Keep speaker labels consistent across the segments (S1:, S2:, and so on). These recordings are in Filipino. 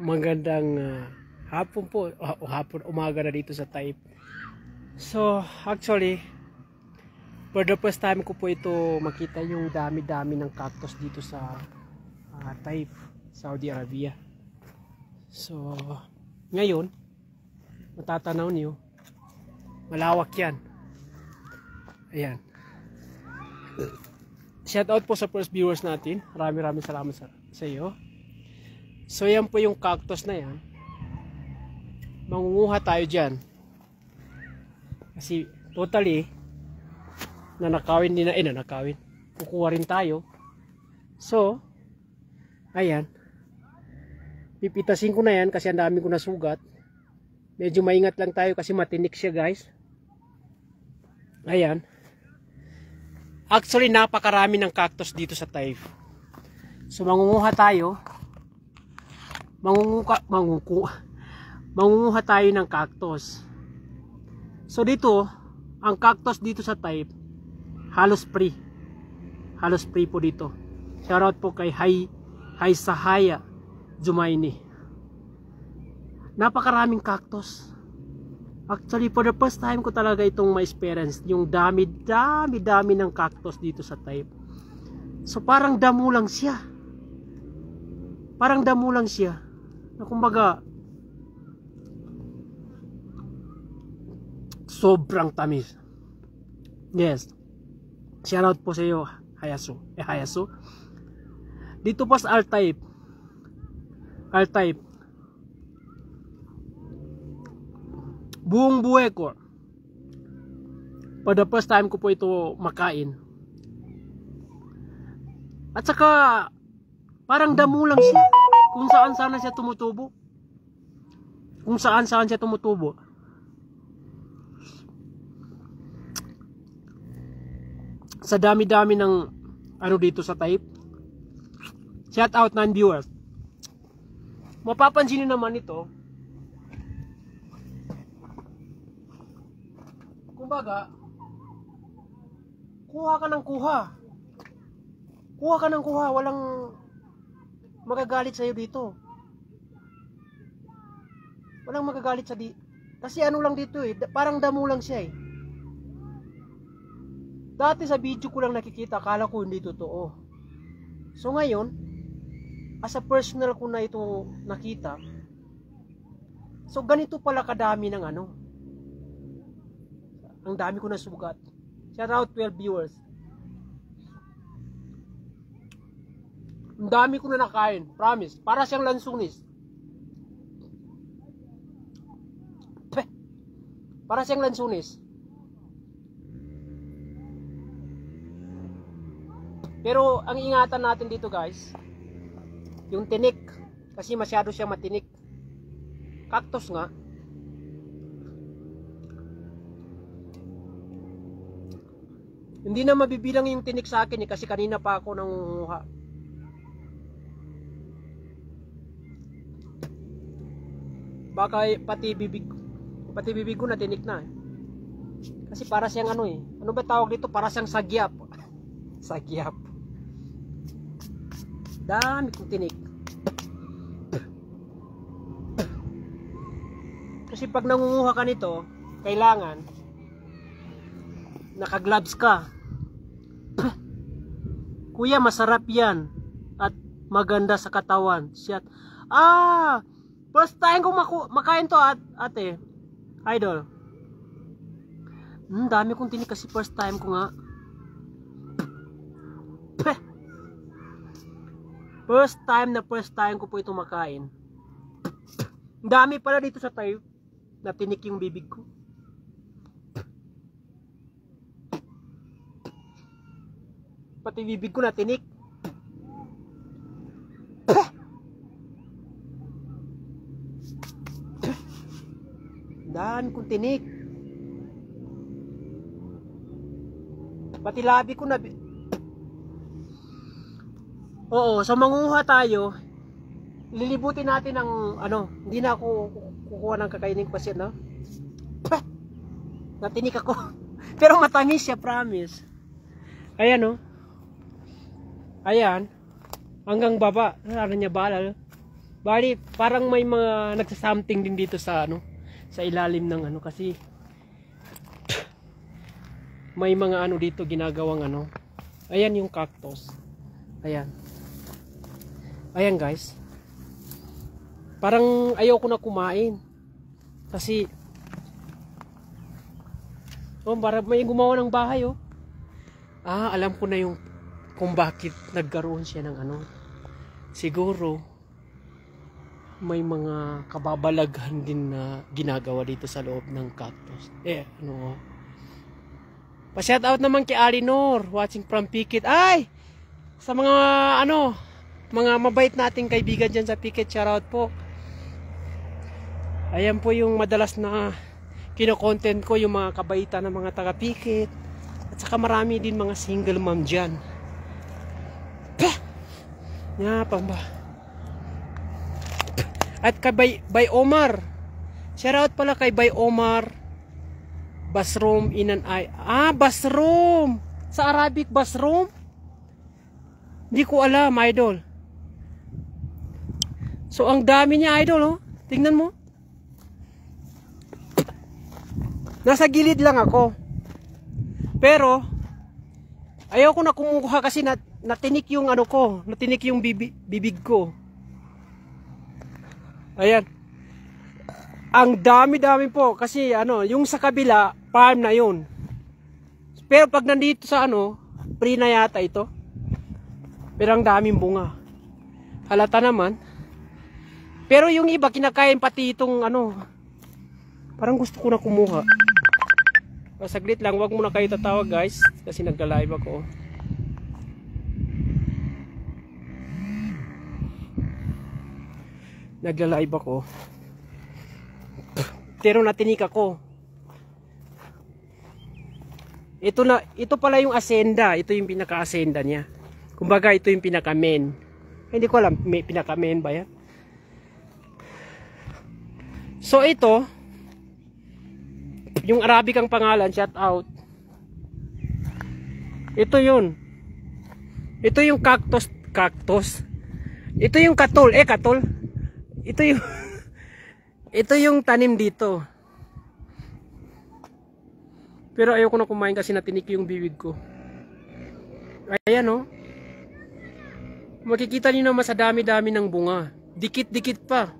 S1: Magandang hapon po, o hapon, umaga na dito sa Taip. So, actually, for the first time ko po ito makita yung dami-dami ng cactus dito sa Taip, Saudi Arabia. So, ngayon, matatanaw niyo, malawak yan. Ayan. Shout out po sa first viewers natin. Maraming salamat sa iyo. So yan po yung cactus na yan. Mangunguha tayo dyan. Kasi totally nanakawin din na, nanakawin. Kukuha rin tayo. So, ayan. Pipitasin ko na yan kasi ang dami ko na sugat. Medyo maingat lang tayo kasi matinik siya, guys. Ayan. Actually, napakarami ng cactus dito sa Taif. So, mangunguha tayo. Mangunguha tayo ng cactus. So, dito, ang cactus dito sa Taif, halos free. Halos free po dito. Shoutout po kay Hay Sahaya Jumaini. Napakaraming cactus. Actually, for the first time ko talaga itong ma-experience yung dami ng cactus dito sa Taif. So parang damo lang siya. Parang damo lang siya. Na kumbaga sobrang tamis. Yes. Shout out po sa iyo, Hayasu. Dito po sa Al-Taif. Buong buhay ko, for the first time ko po ito makain. At saka parang damo lang siya. Kung saan siya tumutubo. Sa dami-dami ng ano dito sa Taif. Shout out 9 viewers. Mapapansin niyo naman ito. Kumbaga, kuha ka ng kuha, walang magagalit sa'yo dito. Walang magagalit sa kasi ano lang dito parang damo lang siya eh. Dati sa video ko lang nakikita, akala ko hindi totoo. So ngayon, as a personal ko na ito nakita, so ganito pala kadami ng ano. Ang dami ko na sugat. Shout out 12 viewers. Ang dami ko na nakain. Promise. Para siyang lansunis. Para siyang lansunis. Pero ang ingatan natin dito, guys, yung tinik. Kasi masyado siya matinik. Cactus nga. Hindi na mabibilang yung tinik sa akin kasi kanina pa ako nangunguha. Baka pati bibig ko na tinik na. Kasi para siyang ano ano ba tawag dito? Para siyang sagyap. Sagyap. Dami kong tinik. Kasi pag nangunguha ka nito, kailangan naka-gloves ka. Kuya, masarap yan at maganda sa katawan. Shit. First time ko makain to ate. Idol. Dami kong tinik kasi first time ko nga. First time ko po ito makain. Dami pala dito sa tayo na tinik yung bibig ko. Pati bibig ko na tinik. Dami kong tinik. Pati labi ko na. Oo, so manguha tayo. Lilibutin natin ng ano. Hindi na ako kukuha ng kakaining pasit, no? Natinik ako. Pero matamis siya, promise. Ayan, no? Ayan. Hanggang baba. Ano niya balal? Bali, parang may mga nagsasamting din dito sa ano, sa ilalim ng ano kasi may mga ano dito ginagawang ano. Ayan yung cactus. Ayan. Ayan guys. Parang ayaw ko na kumain. Kasi parang may gumawa ng bahay oh. Alam ko na yung kung bakit nagkaroon siya ng ano. Siguro may mga kababalaghan din na ginagawa dito sa loob ng cactus. Pa-shout out naman kay Alinor, watching from Pikit. Ay! Sa mga ano, mga mabait nating kaibigan dyan sa Pikit, shout out po. Ayan po yung madalas na kino-content ko, yung mga kabaitan ng mga taga Pikit. At saka marami din mga single mom dyan. Pamba. At kay Bay Omar. Shout out pala kay Bay Omar. Basroom inan ay. Basroom. Sa Arabic basroom? Hindi ko alam, idol. So ang dami niya, idol, oh. Tingnan mo. Nasa gilid lang ako. Pero ayaw ko na kumuha kasi natinik yung ano ko, natinik yung bibig ko. Ayan. Ang dami-dami po kasi ano, yung sa kabila, farm na yun. Pero pag nandito sa ano, free na yata ito. Pero ang daming bunga. Halata naman. Pero yung iba kinakain pati itong ano. Parang gusto ko na kumuha. Saglit lang, wag muna kayo tatawag guys kasi nagla-live ako. Nagla-live ako. Pero natinik ako. Ito pala yung asenda. Ito yung pinaka-asenda niya. Kumbaga ito yung pinaka-main. Hindi ko alam, may pinaka-main ba yan? So ito, yung Arabic ang pangalan, shout out. Ito yun. Ito yung cactus. Ito yung katol. Katol. Ito yung ito yung tanim dito. Pero ayoko na kumain kasi natinik yung bibig ko. Ayan oh. Makikita niyo naman sa dami-dami ng bunga. Dikit-dikit pa.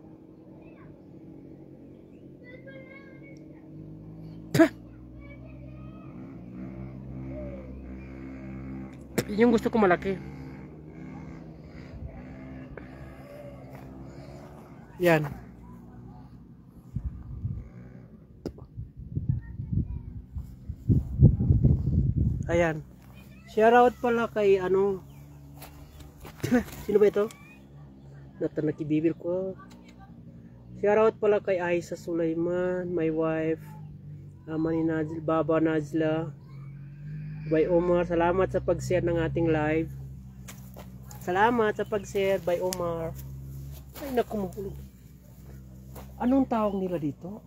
S1: Yung gusto ko malaki. Yan. Ayan. Shoutout pala kay ano. Sino ba ito? Natanakibibir ko. Shoutout pala kay Aisa Sulaiman, my wife. Mani Najla, Baba Najla. Bay Omar, salamat sa pag-share ng ating live. Salamat sa pag-share, Bay Omar. Ay naku, anong tawag nila dito?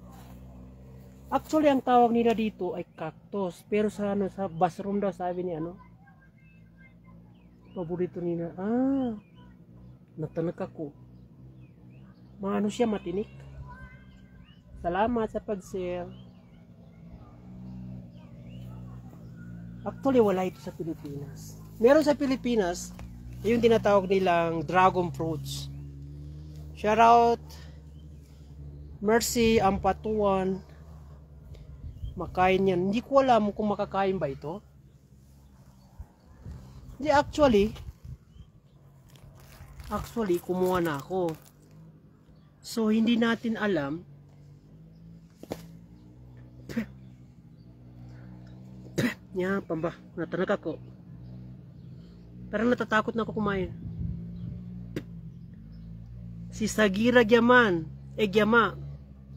S1: Actually, ang tawag nila dito ay cactus. Pero sa ano, sa bathroom daw sabi ni ano. Paborito nila. Natanak ako. Maano siya, matinik. Salamat sa pag-share. Actually, wala ito sa Pilipinas. Meron sa Pilipinas, yung tinatawag nilang dragon fruits. Shout out Mercy Ampatuan. Makain yan. Hindi ko alam kung makakain ba ito. Hindi, actually kumuha na ako. So hindi natin alam. Pamba, natanak ako. Parang natatakot na ako kumain. Si Sagira Gyaman, Gyama.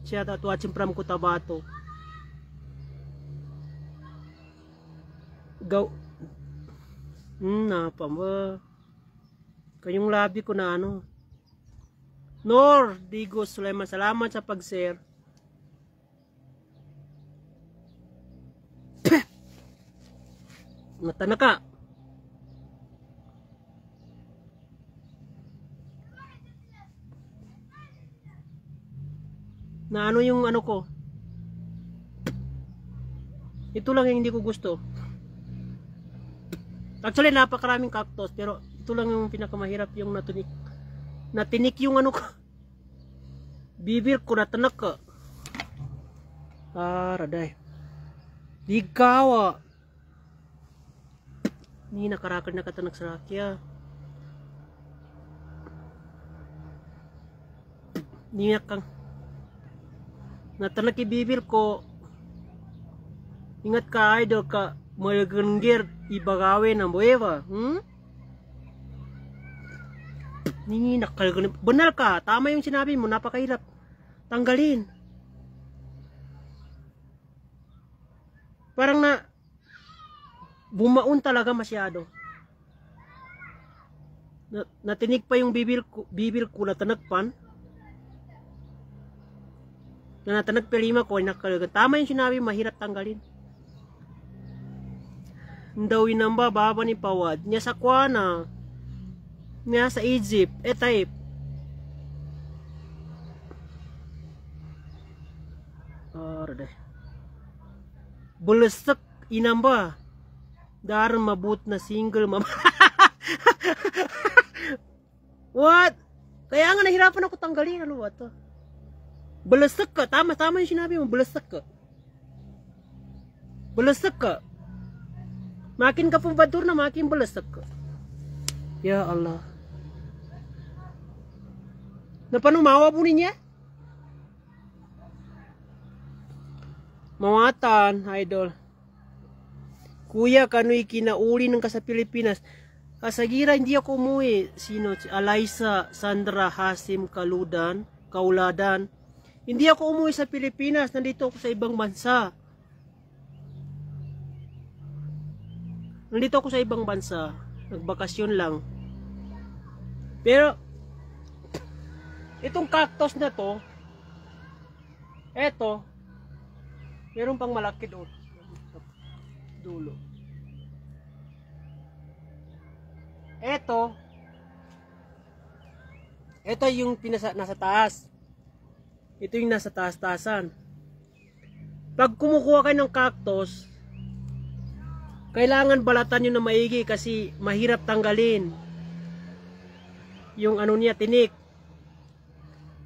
S1: Siya watching from Cotabato. Pamba. Kayong labi ko na ano. Nor Digo Sulaiman, salamat sa pag-share. Natanaka. Na ano yung ano ko. Ito lang yung hindi ko gusto. Actually, napakaraming cactus, pero ito lang yung pinakamahirap, yung natinik. Natinik yung ano ko. Bibir ko natanak ka. Raday. Ligawa. Ni nakarakal na katanak sa rakya. Ni nakang natanak ibibir ko. Ingat ka idol ka. Malaganggir ibagawin ang buweba. Ni nakalgan. Banal ka. Tama yung sinabi mo. Napakahirap. Tanggalin. Parang na bumaon talaga masyado. Natinig pa yung bibir ko na tanagpan. Na natanag pelima ko. Nakalgan. Tama yung sinabi. Mahirap tanggalin. Daw inamba baba ni Pawad niya sa Kuana niya sa Egypt type bulasak inamba daran mabut na single what kaya nga nahirapan ako tanggalin ano ba to bulasak ka tama yung sinabi mo bulasak ka makin ka pumbadur na makin balasak ka. Ya Allah. Napanumawa po niya? Mawatan, idol. Kuya, kano'y kinauli ng ka sa Pilipinas. Kasagira, hindi ako umuwi. Sino? Si Alaysa, Sandra, Hasim, Kauladan. Hindi ako umuwi sa Pilipinas. Nandito ako sa ibang bansa. Nandito ako sa ibang bansa. Nagbakasyon lang. Pero, itong cactus na to, eto, meron pang malaki doon. Dulo. Eto yung nasa taas. Ito yung nasa taas-taasan. Pag kumukuha kayo ng cactus, kailangan balatan nyo na maigi kasi mahirap tanggalin yung ano niya, tinik.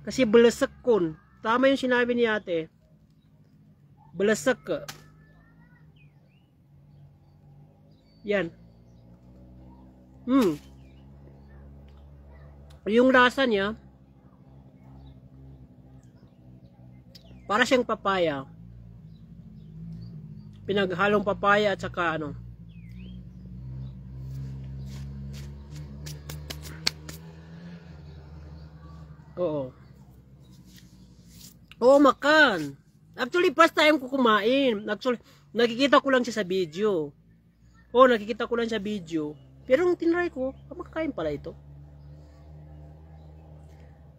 S1: Kasi balasak kun. Tama yung sinabi ni ate. Balasak ka. Yan. Yung lasa niya, para siyang papaya. Pinaghalong papaya at saka ano. Oo, makan. Actually, first time ko kumain. Actually, nakikita ko lang siya sa video. Nakikita ko lang sa video. Pero nung tinry ko, makakain pala ito.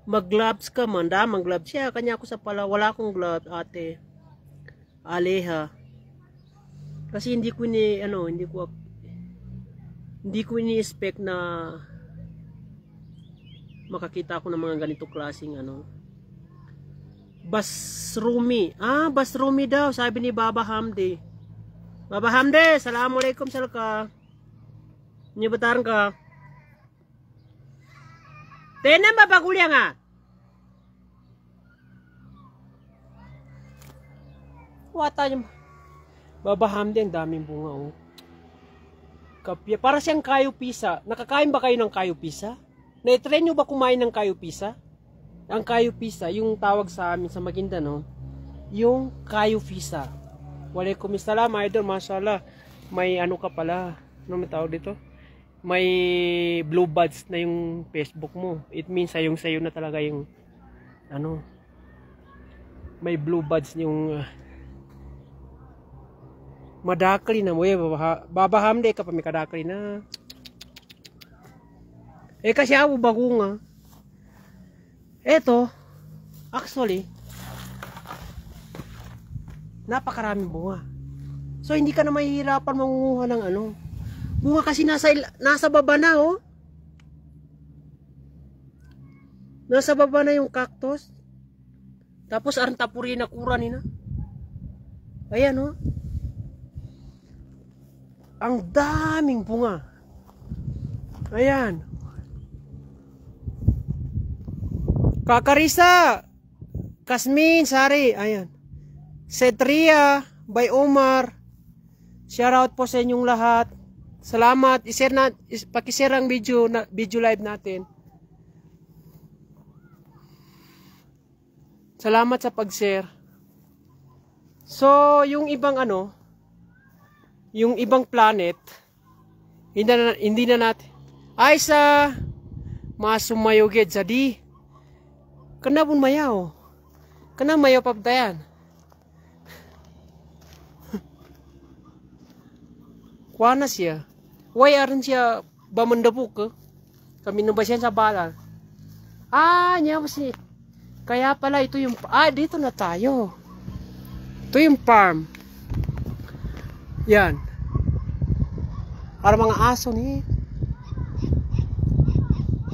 S1: Mag-gloves ka man. Mag-gloves siya. Kanya ako sa pala. Wala akong gloves, ate. Aleha. Kasi hindi ko ini-expect na makakita ako ng mga ganito klaseng ano. Basrumi. Basrumi daw, sabi ni Baba Hamdi. Baba Hamdi, assalamualaikum salka. Nyebataran ka. Tenan ba bagulya nga? Wata niya. Baba Hamdi, ang daming bunga, oh. Kapya. Para siyang kayo pisa. Nakakain ba kayo ng kayo pisa? Na-try nyo ba kumain ng kayo pisa? Ang kayo pisa, yung tawag sa amin sa Maguindanao, yung kayo pisa. Waalaikumsalam, idol, mashallah. May ano ka pala. Ano may tawag dito? May blue buds na yung Facebook mo. It means sayong-sayo na talaga yung ano. May blue buds yung madakli na mo Baba Hamdi ka pa may kadakli na. Kasi ako bago nga. Eto, actually, napakaraming bunga. So hindi ka na mahihirapan mangunguha ng ano. Bunga kasi nasa baba na, oh. Nasa baba na yung cactus. Tapos aran tapuri na kura nina. Ayan oh. Ang daming bunga. Ayan. Kakarisa, Kasmin, Sari, ayan. Cetria by Omar. Shout out po sa inyong lahat. Salamat. Paki-share ang video live natin. Salamat sa pag-share. So, yung ibang yung ibang planet, hindi na natin. Ay sa masumayoged jadi. Kana pun mayaw. Kana mayaw pabdayan. Kuana siya. Way aran siya bamandabuk ke. Kami nabasyan sa balal. Nya si. Kaya pala ito yung dito na tayo. Ito yung farm. Yan. Para mga aso ni.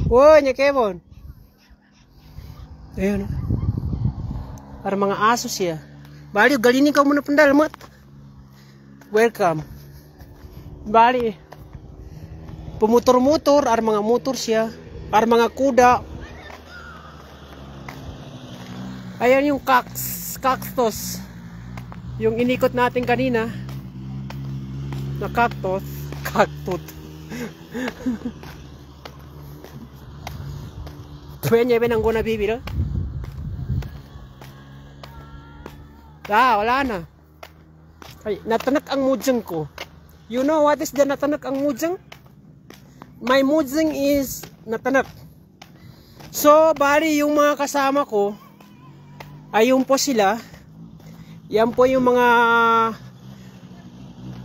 S1: Woy, nya Kevon. Ayan. Para mga aso siya. Bali, galinin ka muna pandalamat. Welcome. Bali. Pumutor-mutor, ar mga motor siya. Ar mga kuda. Ayan yung cactus. Yung inikot natin kanina. Na cactus. Tuwenya ba nang guna bibira? Wala na. Ay, natanak ang mujang ko. You know what is the natanak ang mujang? My mujang is natanak. So, bali yung mga kasama ko, ayun po sila. Yan po yung mga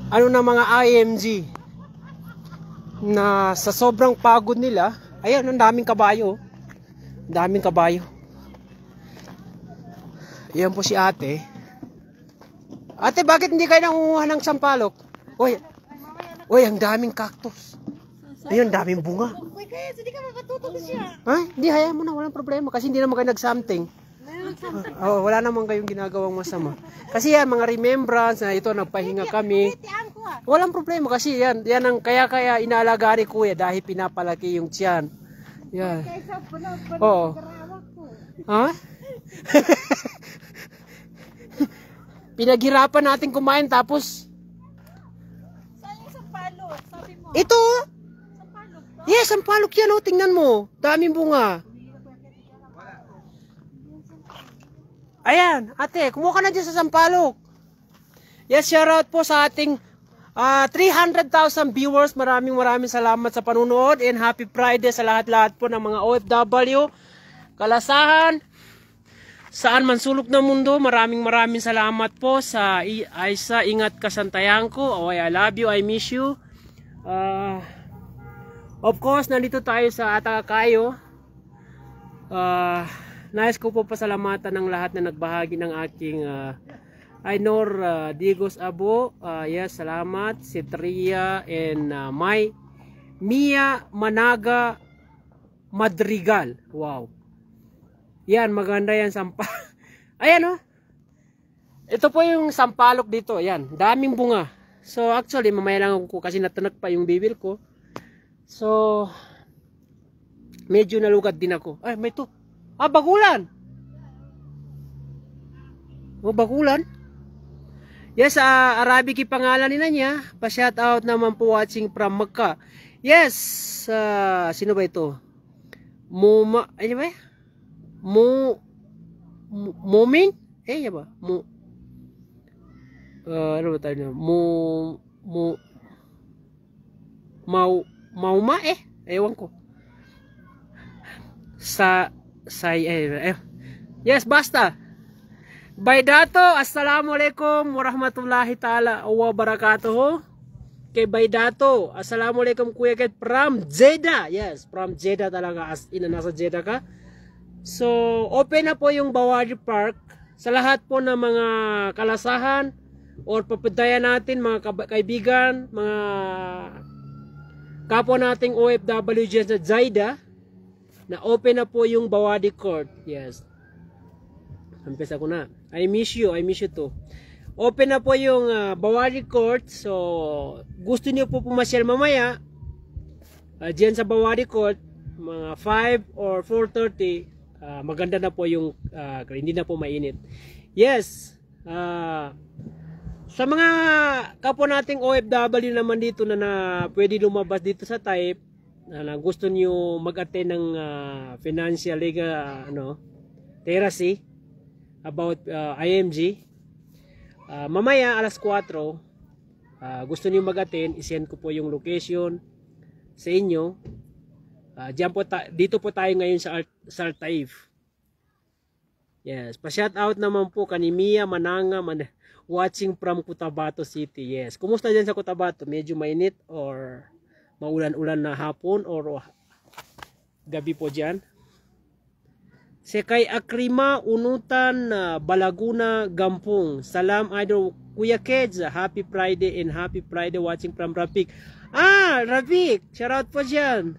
S1: mga IMG na sa sobrang pagod nila, ayan, ang daming kabayo. Daming kabayo. Yan po si ate. Ate, bakit hindi kayo nangunguha ng sampalok? Oy, ang daming cactus. Ayun, daming bunga.
S2: Hindi ka makatutok siya.
S1: Hindi, hayaan mo na, walang problema. Kasi hindi naman kayo nag-something. Wala naman kayong ginagawang masama. Kasi yan, mga remembrance na ito, nagpahinga kami. Walang problema kasi yan ang kaya inaalagaan ni kuya dahil pinapalaki yung tiyan. Yan. Oo. Ha? Pinaghirapan natin kumain tapos
S2: saan yung sampalok? Sabi mo.
S1: Ito.
S2: Sampalok to?
S1: Yes, sampalok yan, tingnan mo. Daming bunga. Ayan, ate, kumuha ka na dyan sa sampalok. Yes, shout out po sa ating 300,000 viewers. Maraming salamat sa panunood and happy Friday sa lahat-lahat po ng mga OFW, kalasahan, saan man sulok ng mundo. Maraming salamat po sa Aisa, ingat ka santayan ko. I love you, I miss you. Of course, nandito tayo sa Atakayo. Nais ko po pasalamatan ng lahat na nagbahagi ng aking Ainor Digos Abo. Yes, salamat. Si Tria and Mia Managa Madrigal. Wow. Yan, maganda yan. Ayan oh. Ito po yung sampalok dito. Yan, daming bunga. So actually, mamaya lang ako kasi natanak pa yung bibil ko. So, medyo nalugad din ako. Ay, may to. Bagulan. Bagulan. Yes, Arabic yung pangalan niya. Pa-shout out naman po watching from Mecca. Yes, sino ba ito? Ano ba? Mumin? Yan ba? Ano ba tayo? Mauma ewan ko. Yes, basta. Baydato, assalamualaikum warahmatullahi ta'ala wa barakatuh. Kay Baydato, assalamualaikum kuya Ket from Jeddah. Yes, from Jeddah talaga, as in nasa Jeddah ka. So, open na po yung Bawadi Park sa lahat po ng mga kalasahan or papuntayan natin, mga kaibigan, mga kapwa nating OFW dyan sa Jeddah, na open na po yung Bawadi Court. Yes. Umpisa ko na. I miss you too. Open na po yung Bawari Court. So, gusto niyo po pumasyal mamaya diyan sa Bawari Court, mga 5 or 4:30, maganda na po yung hindi na po mainit. Yes, sa mga kapwa nating OFW naman dito na pwede lumabas dito sa Type, na gusto niyo mag-attend ng financial legal literacy about IMG, mamaya alas 4, gusto niyo mag-attend, isend ko po yung location sa inyo. Dito po tayo ngayon sa Taif. Yes, pa-shout out naman po kani Mia Mananga watching from Cotabato City. Yes, kumusta diyan sa Cotabato? Medyo mainit or maulan-ulan na hapon or gabi po diyan? Sekay Akrima Unutan Balaguna Gampung. Salam idol Kuya Keds. Happy Friday and happy Friday watching from Rapik. Rapik, shout out po diyan.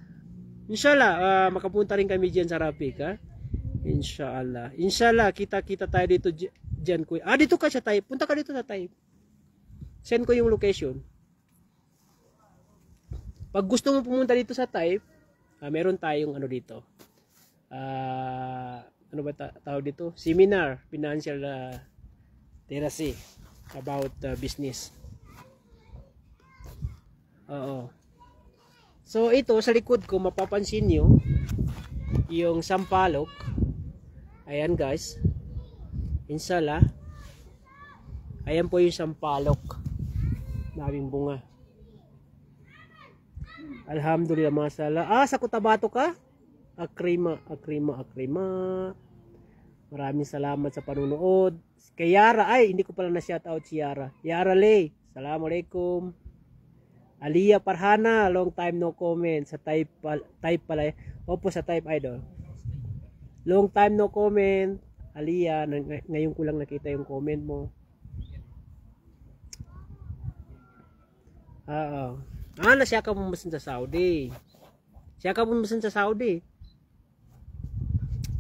S1: Inshallah, makapunta rin kami diyan sa Rapik, ha? Inshallah. Inshallah, kita tayo dito diyan, kuya. Dito ka sa Taif. Punta ka dito sa Taif. Send ko yung location. Pag gusto mo pumunta dito sa Taif, meron tayong dito. Ano ba tawag dito? Seminar, financial literacy about business. Oo. So ito sa likod ko mapapansin niyo yung sampalok. Ayan guys. Inshallah. Ayan po yung sampalok. Daming bunga. Alhamdulillah, mashallah. Sa Cotabato ka? Akrima. Maraming salamat sa panunood. Kay Yara, hindi ko pala na-shoutout si Yara. Yara Lay, assalamualaikum. Aliyah Parhana, long time no comment. Sa type pala. Opo, sa Type idol. Long time no comment. Aliyah, ngayon ko lang nakita yung comment mo. Siya ka pumasin sa Saudi.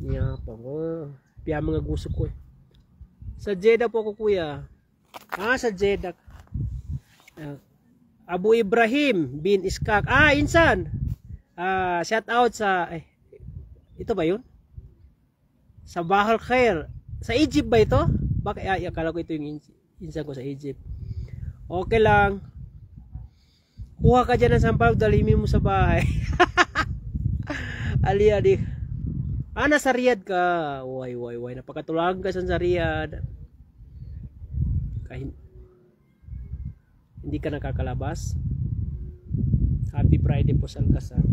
S1: Niya pa mo. Piya mga gusto ko. Sa Jeddah po ako, kuya. Sa Jeddah. Abu Ibrahim bin Iskak. Insan. Shout out sa ito ba yun? Sa Bahal Khair. Sa Egypt ba ito? Bakit akala ko ito yung insan ko sa Egypt. Okay lang. Kuha ka dyan ng sampal, dalhin mo sa bahay. Ali. Nasa Riyadh ka. Way. Napakatulang ka sa Riyadh. Hindi ka nakakalabas. Happy Friday po sa Alcazar.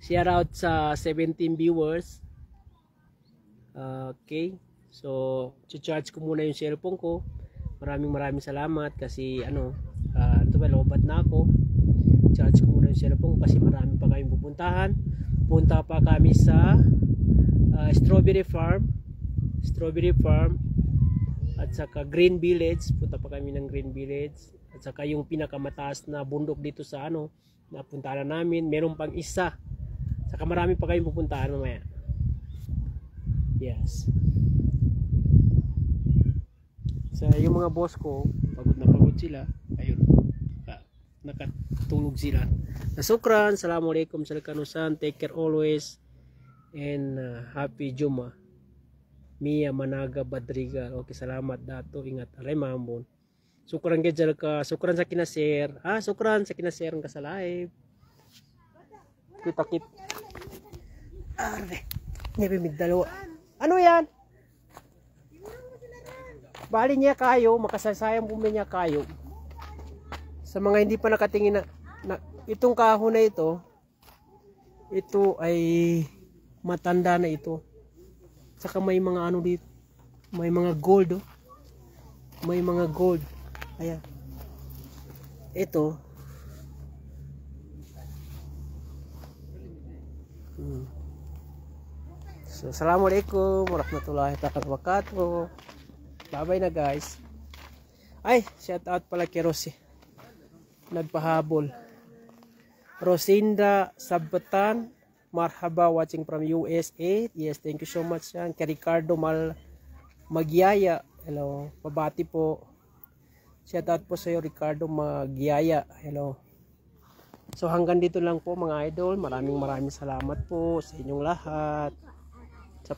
S1: Shout out sa 17 viewers. Okay. So, charge ko muna yung cellphone ko. Maraming salamat kasi lobat na ako. Charge ko muna yung cellphone kasi marami pa kayong pupuntahan. Punta pa kami sa Strawberry Farm at saka Green Village. Punta pa kami ng Green Village at saka yung pinakamataas na bundok dito sa napuntahan namin. Meron pang isa. Saka marami pa kayong pupuntahan mamaya. Yes. So yung mga boss ko, pagod na pagod sila. Ayun. Nakatulog sila. Nasukran. Assalamualaikum sa kanusan. Take care always. And happy Juma. Mia Managa Badriga. Okay, salamat dato. Ingat. Aray mamon. Sukran gejal ka. Sukran sa kinaser. Sukran sa kinaser ka sa live. Kita-kit. Nebe migdalo. Ano yan? Bali niya kayo, makasasayang bumili niya kayo. Sa mga hindi pa nakatingin na itong kahon na ito ay matanda na ito. Saka may mga dito, may mga gold. May mga gold. Ayan. Ito. So, assalamualaikum warahmatullahi wabarakatuh. Bye-bye na guys. Shout out pala kay Rosie. Nagpahabol. Rosinda Sabatan Marhaba watching from USA. Yes, thank you so much yan. Kay Ricardo Magyaya. Hello. Pabati po. Shout out po sa iyo Ricardo Magyaya. Hello. So hanggang dito lang po mga idol. Maraming salamat po sa inyong lahat. Sa